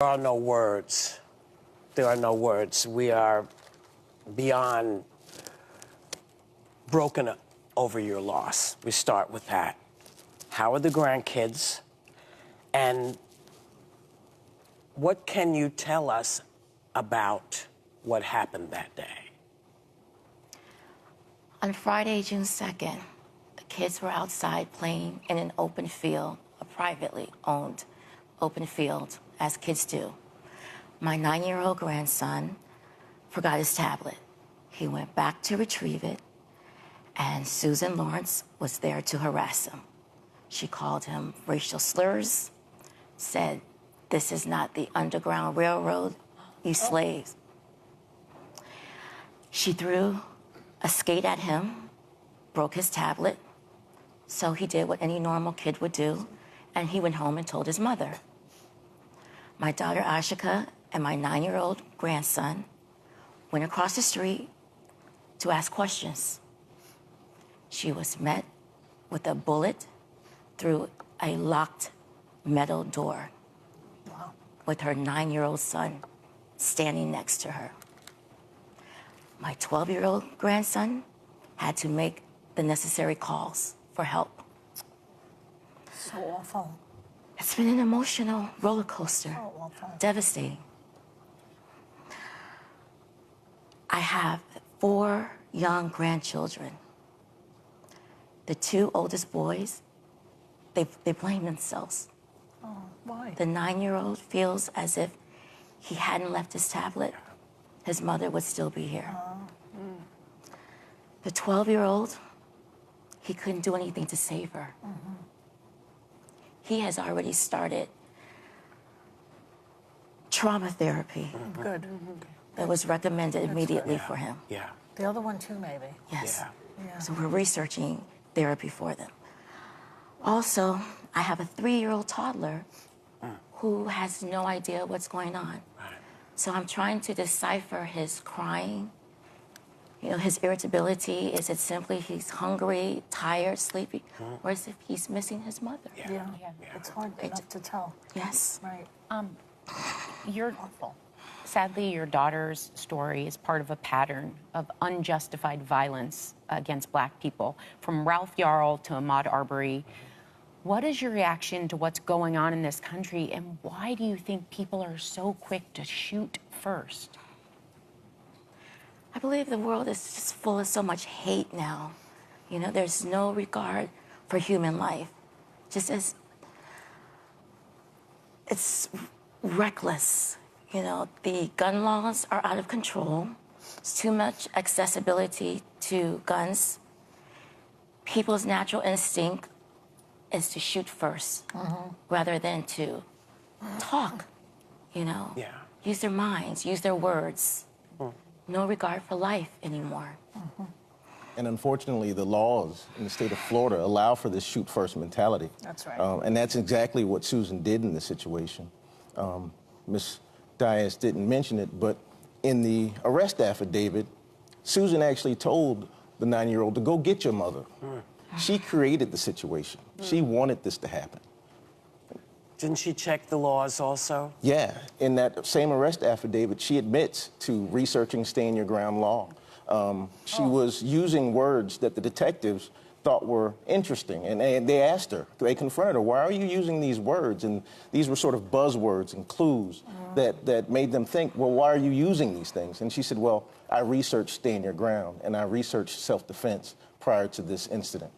There are no words. There are no words. We are beyond broken over your loss. We start with that. How are the grandkids? And what can you tell us about what happened that day? On Friday, June 2nd, the kids were outside playing in an open field, a privately owned open field, as kids do. My 9-year-old grandson forgot his tablet. He went back to retrieve it, and Susan Lawrence was there to harass him. She called him racial slurs, said, "This is not the Underground Railroad, you slaves." She threw a skate at him, broke his tablet, so he did what any normal kid would do, and he went home and told his mother. My daughter Ashika and my 9-year-old grandson went across the street to ask questions. She was met with a bullet through a locked metal door. Wow. With her 9-year-old son standing next to her. My 12-year-old grandson had to make the necessary calls for help. So awful. It's been an emotional roller coaster, So awful. devastating. I have 4 young grandchildren. The 2 oldest boys, they blame themselves. Oh, why? The 9-year-old feels as if he hadn't left his tablet, his mother would still be here. The 12-year-old, he couldn't do anything to save her. He has already started trauma therapy Good. that was recommended immediately Yeah. for him. Yeah. The other one too, maybe. Yes. Yeah. Yeah. So we're researching therapy for them. Also, I have a 3-year-old toddler who has no idea what's going on. Right. So I'm trying to decipher his crying, his irritability. Is it simply he's hungry, tired, sleepy, or is it he's missing his mother? Yeah. It's hard enough to tell. Yes. Right. Sadly, your daughter's story is part of a pattern of unjustified violence against Black people, from Ralph Yarl to Ahmaud Arbery. What is your reaction to what's going on in this country, and why do you think people are so quick to shoot first? I believe the world is just full of so much hate now. There's no regard for human life. Just as it's reckless. The gun laws are out of control. There's too much accessibility to guns. People's natural instinct is to shoot first rather than to talk, Yeah. use their minds, use their words. No regard for life anymore. And unfortunately, the laws in the state of Florida allow for this shoot-first mentality. That's right. And that's exactly what Susan did in this situation. Ms. Dias didn't mention it, but in the arrest affidavit, Susan actually told the 9-year-old to go get your mother. She created the situation. She wanted this to happen. Didn't she check the laws also? Yeah, in that same arrest affidavit, she admits to researching stand your ground law. She was using words that the detectives thought were interesting, and they asked her, they confronted her, why are you using these words? And these were sort of buzzwords and clues that made them think, well, why are you using these things? And she said, well, I researched stand your ground, and I researched self-defense prior to this incident.